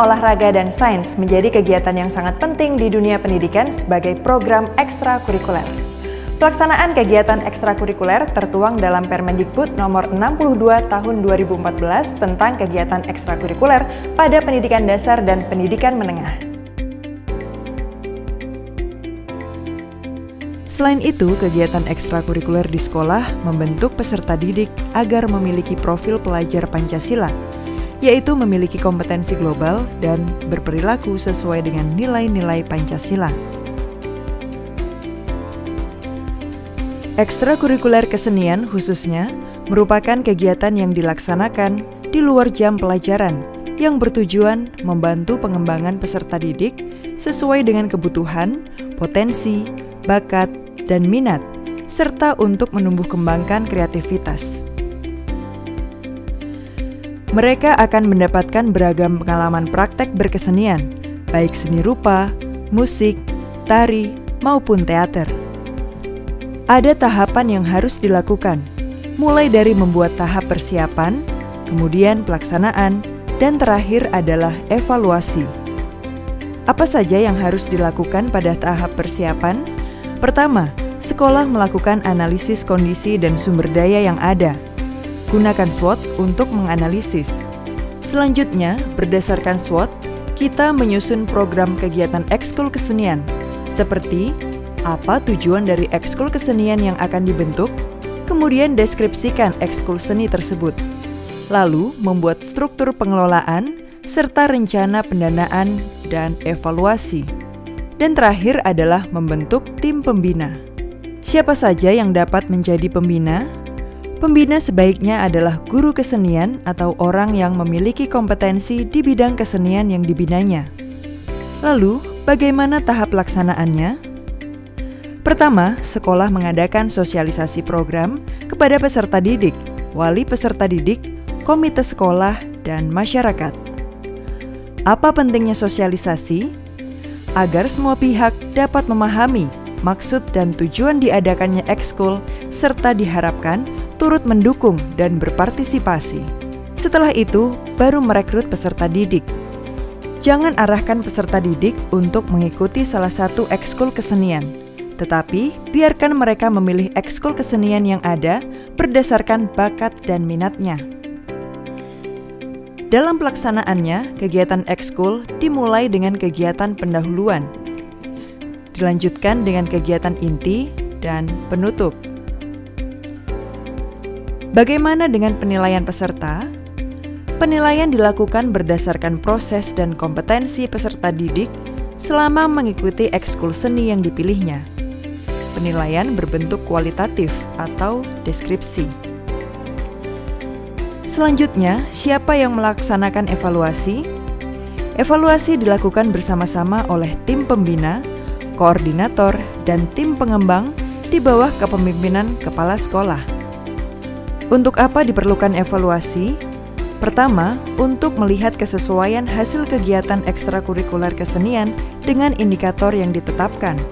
olahraga, dan sains menjadi kegiatan yang sangat penting di dunia pendidikan sebagai program ekstrakurikuler. Pelaksanaan kegiatan ekstrakurikuler tertuang dalam Permendikbud nomor 62 tahun 2014 tentang kegiatan ekstrakurikuler pada pendidikan dasar dan pendidikan menengah. Selain itu, kegiatan ekstrakurikuler di sekolah membentuk peserta didik agar memiliki profil pelajar Pancasila, yaitu memiliki kompetensi global dan berperilaku sesuai dengan nilai-nilai Pancasila. Ekstrakurikuler kesenian khususnya merupakan kegiatan yang dilaksanakan di luar jam pelajaran yang bertujuan membantu pengembangan peserta didik sesuai dengan kebutuhan, potensi, bakat, dan minat, serta untuk menumbuh kembangkan kreativitas. Mereka akan mendapatkan beragam pengalaman praktek berkesenian, baik seni rupa, musik, tari, maupun teater. Ada tahapan yang harus dilakukan, mulai dari membuat tahap persiapan, kemudian pelaksanaan, dan terakhir adalah evaluasi. Apa saja yang harus dilakukan pada tahap persiapan? Pertama, sekolah melakukan analisis kondisi dan sumber daya yang ada. Gunakan SWOT untuk menganalisis. Selanjutnya, berdasarkan SWOT, kita menyusun program kegiatan ekskul kesenian, seperti apa tujuan dari ekskul kesenian yang akan dibentuk, kemudian deskripsikan ekskul seni tersebut. Lalu, membuat struktur pengelolaan, serta rencana pendanaan dan evaluasi. Dan terakhir adalah membentuk tim pembina. Siapa saja yang dapat menjadi pembina? Pembina sebaiknya adalah guru kesenian atau orang yang memiliki kompetensi di bidang kesenian yang dibinanya. Lalu, bagaimana tahap pelaksanaannya? Pertama, sekolah mengadakan sosialisasi program kepada peserta didik, wali peserta didik, komite sekolah, dan masyarakat. Apa pentingnya sosialisasi? Agar semua pihak dapat memahami maksud dan tujuan diadakannya ekskul serta diharapkan turut mendukung dan berpartisipasi. Setelah itu, baru merekrut peserta didik. Jangan arahkan peserta didik untuk mengikuti salah satu ekskul kesenian, tetapi biarkan mereka memilih ekskul kesenian yang ada berdasarkan bakat dan minatnya. Dalam pelaksanaannya, kegiatan ekskul dimulai dengan kegiatan pendahuluan, dilanjutkan dengan kegiatan inti, dan penutup. Bagaimana dengan penilaian peserta? Penilaian dilakukan berdasarkan proses dan kompetensi peserta didik selama mengikuti ekskul seni yang dipilihnya. Penilaian berbentuk kualitatif atau deskripsi. Selanjutnya, siapa yang melaksanakan evaluasi? Evaluasi dilakukan bersama-sama oleh tim pembina, koordinator, dan tim pengembang di bawah kepemimpinan kepala sekolah. Untuk apa diperlukan evaluasi? Pertama, untuk melihat kesesuaian hasil kegiatan ekstrakurikuler kesenian dengan indikator yang ditetapkan.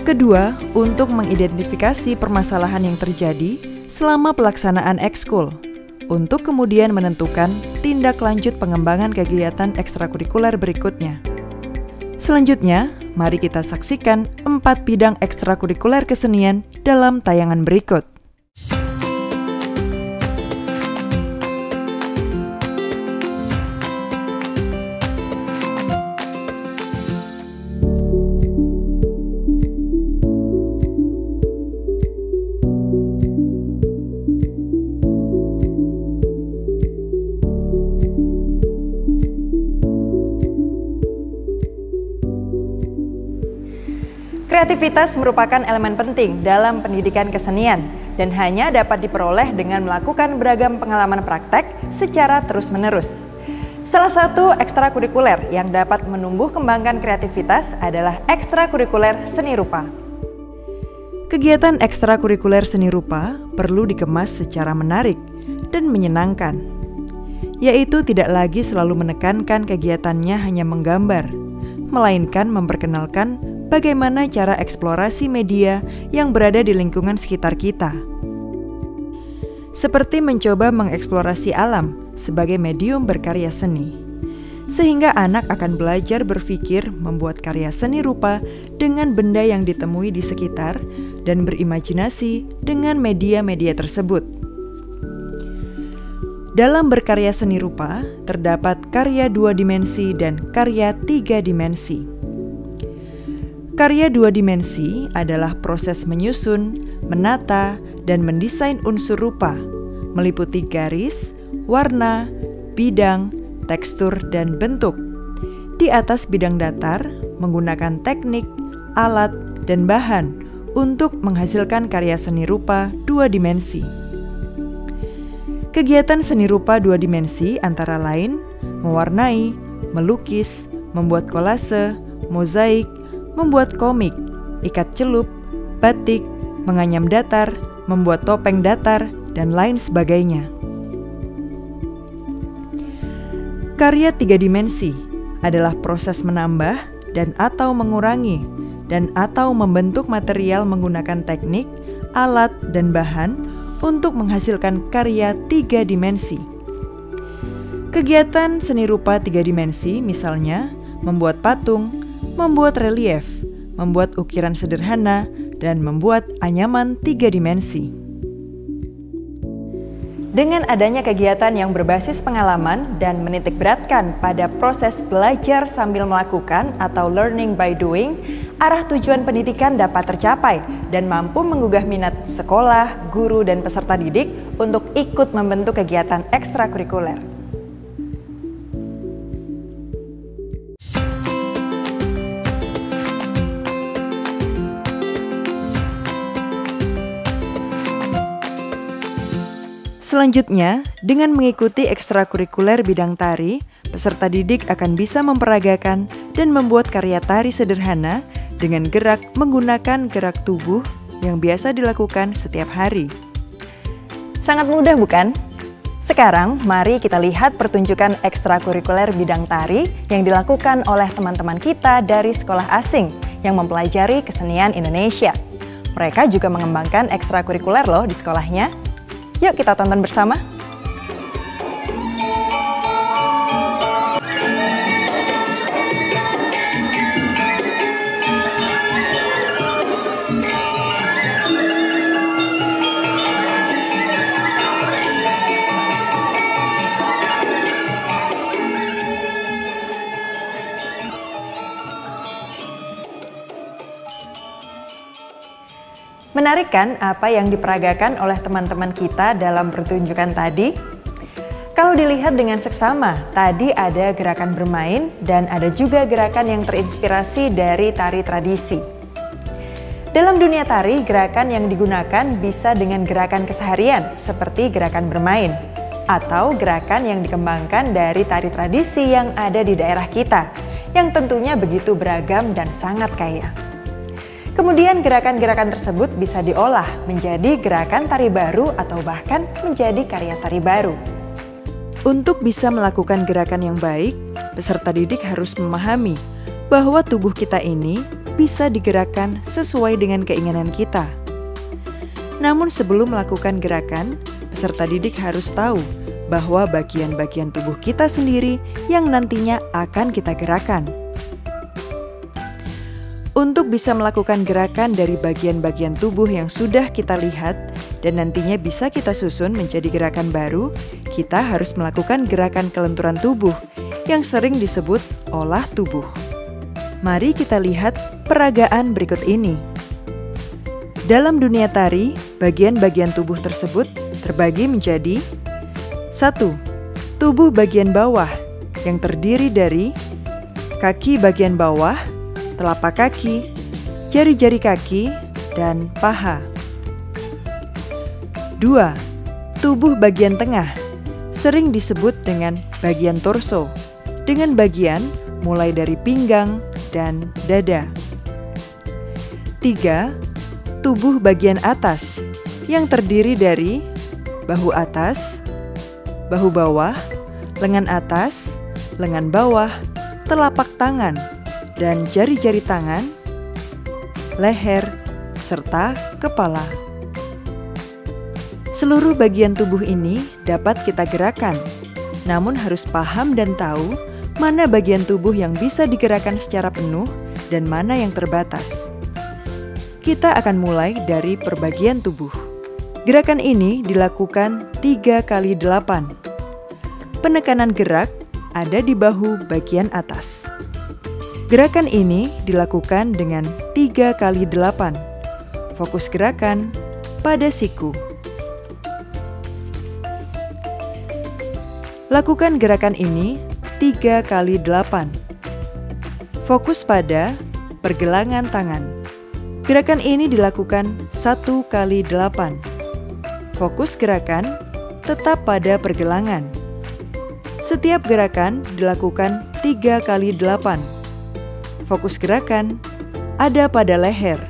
Kedua, untuk mengidentifikasi permasalahan yang terjadi selama pelaksanaan ekskul, untuk kemudian menentukan tindak lanjut pengembangan kegiatan ekstrakurikuler berikutnya. Selanjutnya, mari kita saksikan 4 bidang ekstrakurikuler kesenian dalam tayangan berikut. Kreativitas merupakan elemen penting dalam pendidikan kesenian dan hanya dapat diperoleh dengan melakukan beragam pengalaman praktek secara terus-menerus. Salah satu ekstrakurikuler yang dapat menumbuh kembangkan kreativitas adalah ekstrakurikuler seni rupa. Kegiatan ekstrakurikuler seni rupa perlu dikemas secara menarik dan menyenangkan, yaitu tidak lagi selalu menekankan kegiatannya hanya menggambar, melainkan memperkenalkan bagaimana cara eksplorasi media yang berada di lingkungan sekitar kita. Seperti mencoba mengeksplorasi alam sebagai medium berkarya seni. sehingga anak akan belajar berpikir membuat karya seni rupa dengan benda yang ditemui di sekitar dan berimajinasi dengan media-media tersebut. Dalam berkarya seni rupa, terdapat karya 2 dimensi dan karya 3 dimensi. Karya 2 dimensi adalah proses menyusun, menata, dan mendesain unsur rupa, meliputi garis, warna, bidang, tekstur, dan bentuk, di atas bidang datar menggunakan teknik, alat, dan bahan untuk menghasilkan karya seni rupa 2 dimensi. Kegiatan seni rupa 2 dimensi antara lain mewarnai, melukis, membuat kolase, mozaik, membuat komik, ikat celup, batik, menganyam datar, membuat topeng datar, dan lain sebagainya. Karya 3 dimensi adalah proses menambah dan atau mengurangi dan atau membentuk material menggunakan teknik, alat, dan bahan untuk menghasilkan karya 3 dimensi. Kegiatan seni rupa 3 dimensi misalnya membuat patung, membuat relief, membuat ukiran sederhana, dan membuat anyaman 3 dimensi. Dengan adanya kegiatan yang berbasis pengalaman dan menitikberatkan pada proses belajar sambil melakukan atau learning by doing, arah tujuan pendidikan dapat tercapai dan mampu menggugah minat sekolah, guru, dan peserta didik untuk ikut membentuk kegiatan ekstrakurikuler. Selanjutnya, dengan mengikuti ekstrakurikuler bidang tari, peserta didik akan bisa memperagakan dan membuat karya tari sederhana dengan gerak menggunakan gerak tubuh yang biasa dilakukan setiap hari. Sangat mudah bukan? Sekarang, mari kita lihat pertunjukan ekstrakurikuler bidang tari yang dilakukan oleh teman-teman kita dari sekolah asing yang mempelajari kesenian Indonesia. Mereka juga mengembangkan ekstrakurikuler loh di sekolahnya. Yuk kita tonton bersama. Menarik kan apa yang diperagakan oleh teman-teman kita dalam pertunjukan tadi? Kalau dilihat dengan seksama, tadi ada gerakan bermain dan ada juga gerakan yang terinspirasi dari tari tradisi. Dalam dunia tari, gerakan yang digunakan bisa dengan gerakan keseharian seperti gerakan bermain atau gerakan yang dikembangkan dari tari tradisi yang ada di daerah kita, yang tentunya begitu beragam dan sangat kaya. Kemudian gerakan-gerakan tersebut bisa diolah menjadi gerakan tari baru atau bahkan menjadi karya tari baru. Untuk bisa melakukan gerakan yang baik, peserta didik harus memahami bahwa tubuh kita ini bisa digerakkan sesuai dengan keinginan kita. Namun sebelum melakukan gerakan, peserta didik harus tahu bahwa bagian-bagian tubuh kita sendiri yang nantinya akan kita gerakan. Untuk bisa melakukan gerakan dari bagian-bagian tubuh yang sudah kita lihat dan nantinya bisa kita susun menjadi gerakan baru, kita harus melakukan gerakan kelenturan tubuh yang sering disebut olah tubuh. Mari kita lihat peragaan berikut ini. Dalam dunia tari, bagian-bagian tubuh tersebut terbagi menjadi 1. Tubuh bagian bawah yang terdiri dari kaki bagian bawah, telapak kaki, jari-jari kaki, dan paha. 2. Tubuh bagian tengah, sering disebut dengan bagian torso, dengan bagian mulai dari pinggang dan dada. 3. Tubuh bagian atas, yang terdiri dari bahu atas, bahu bawah, lengan atas, lengan bawah, telapak tangan, dan jari-jari tangan, leher, serta kepala. Seluruh bagian tubuh ini dapat kita gerakan, namun harus paham dan tahu mana bagian tubuh yang bisa digerakkan secara penuh dan mana yang terbatas. Kita akan mulai dari perbagian tubuh. Gerakan ini dilakukan 3 kali 8. Penekanan gerak ada di bahu bagian atas. Gerakan ini dilakukan dengan 3 kali 8. Fokus gerakan pada siku. Lakukan gerakan ini 3 kali 8. Fokus pada pergelangan tangan. Gerakan ini dilakukan 1 kali 8. Fokus gerakan tetap pada pergelangan. Setiap gerakan dilakukan 3 kali 8. Fokus gerakan ada pada leher.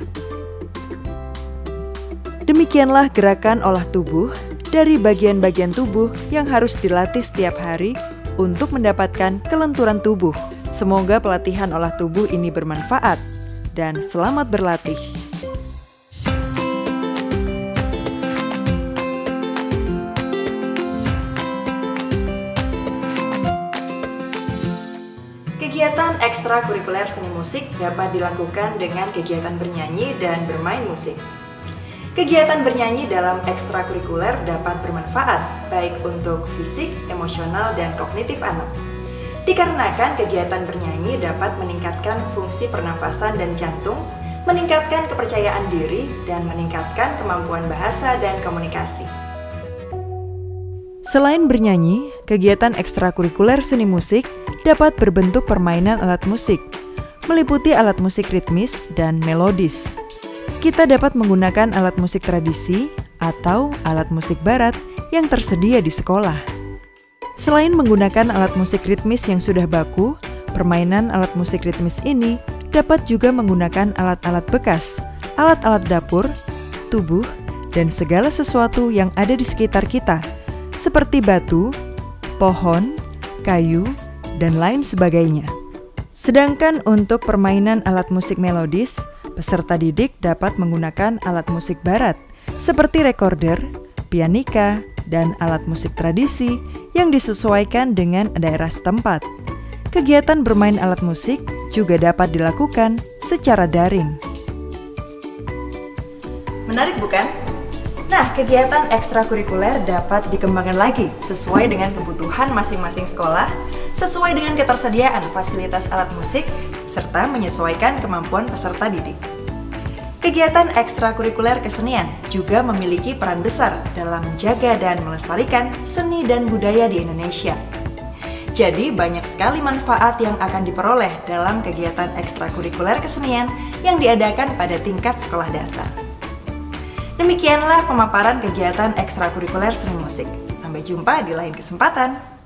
Demikianlah gerakan olah tubuh dari bagian-bagian tubuh yang harus dilatih setiap hari untuk mendapatkan kelenturan tubuh. Semoga pelatihan olah tubuh ini bermanfaat dan selamat berlatih. Kegiatan ekstrakurikuler seni musik dapat dilakukan dengan kegiatan bernyanyi dan bermain musik. Kegiatan bernyanyi dalam ekstrakurikuler dapat bermanfaat baik untuk fisik, emosional, dan kognitif anak. Dikarenakan kegiatan bernyanyi dapat meningkatkan fungsi pernapasan dan jantung, meningkatkan kepercayaan diri, dan meningkatkan kemampuan bahasa dan komunikasi. Selain bernyanyi, kegiatan ekstrakurikuler seni musik dapat berbentuk permainan alat musik, meliputi alat musik ritmis dan melodis. Kita dapat menggunakan alat musik tradisi atau alat musik barat yang tersedia di sekolah. Selain menggunakan alat musik ritmis yang sudah baku, permainan alat musik ritmis ini dapat juga menggunakan alat-alat bekas, alat-alat dapur, tubuh, dan segala sesuatu yang ada di sekitar kita, seperti batu, pohon, kayu, dan lain sebagainya. Sedangkan untuk permainan alat musik melodis, peserta didik dapat menggunakan alat musik barat seperti recorder, pianika, dan alat musik tradisi yang disesuaikan dengan daerah setempat. Kegiatan bermain alat musik juga dapat dilakukan secara daring. Menarik bukan? Nah, kegiatan ekstrakurikuler dapat dikembangkan lagi sesuai dengan kebutuhan masing-masing sekolah, sesuai dengan ketersediaan fasilitas alat musik, serta menyesuaikan kemampuan peserta didik. Kegiatan ekstrakurikuler kesenian juga memiliki peran besar dalam menjaga dan melestarikan seni dan budaya di Indonesia. Jadi, banyak sekali manfaat yang akan diperoleh dalam kegiatan ekstrakurikuler kesenian yang diadakan pada tingkat sekolah dasar. Demikianlah pemaparan kegiatan ekstrakurikuler seni musik. Sampai jumpa di lain kesempatan.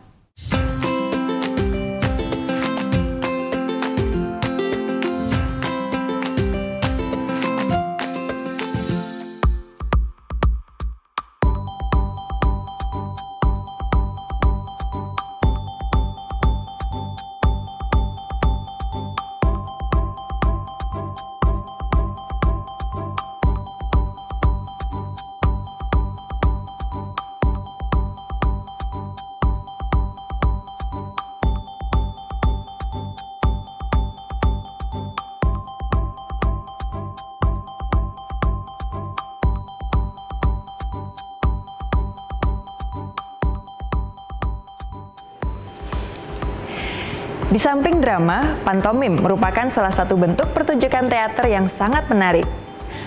Di samping drama, pantomim merupakan salah satu bentuk pertunjukan teater yang sangat menarik.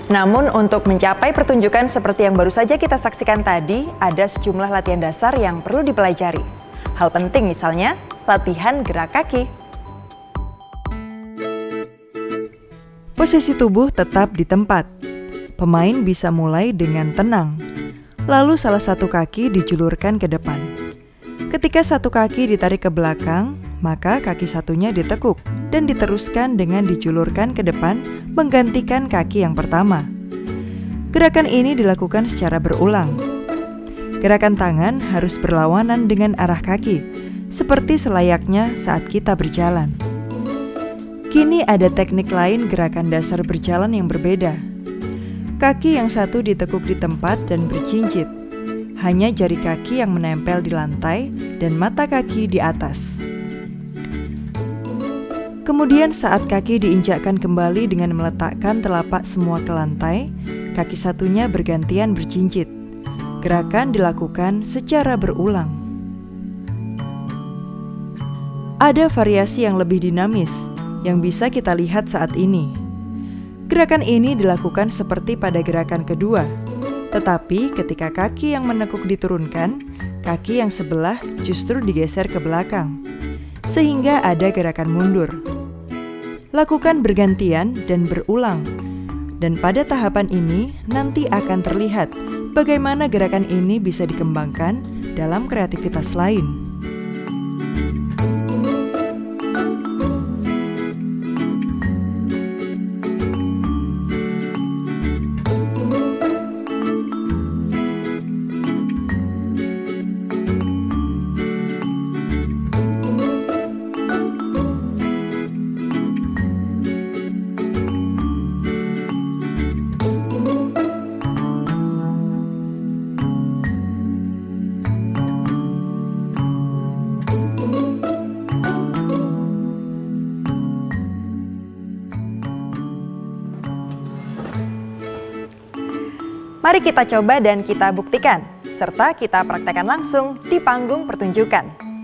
Namun untuk mencapai pertunjukan seperti yang baru saja kita saksikan tadi, ada sejumlah latihan dasar yang perlu dipelajari. Hal penting misalnya, latihan gerak kaki. Posisi tubuh tetap di tempat. Pemain bisa mulai dengan tenang. Lalu salah satu kaki dijulurkan ke depan. Ketika satu kaki ditarik ke belakang, maka kaki satunya ditekuk dan diteruskan dengan dijulurkan ke depan menggantikan kaki yang pertama. Gerakan ini dilakukan secara berulang. Gerakan tangan harus berlawanan dengan arah kaki, seperti selayaknya saat kita berjalan. Kini ada teknik lain gerakan dasar berjalan yang berbeda. Kaki yang satu ditekuk di tempat dan berjinjit. Hanya jari kaki yang menempel di lantai dan mata kaki di atas. Kemudian saat kaki diinjakkan kembali dengan meletakkan telapak semua ke lantai, kaki satunya bergantian berjinjit. Gerakan dilakukan secara berulang. Ada variasi yang lebih dinamis yang bisa kita lihat saat ini. Gerakan ini dilakukan seperti pada gerakan kedua, tetapi ketika kaki yang menekuk diturunkan, kaki yang sebelah justru digeser ke belakang, sehingga ada gerakan mundur. Lakukan bergantian dan berulang. Dan pada tahapan ini nanti akan terlihat bagaimana gerakan ini bisa dikembangkan dalam kreativitas lain. Mari kita coba dan kita buktikan, serta kita praktekkan langsung di panggung pertunjukan.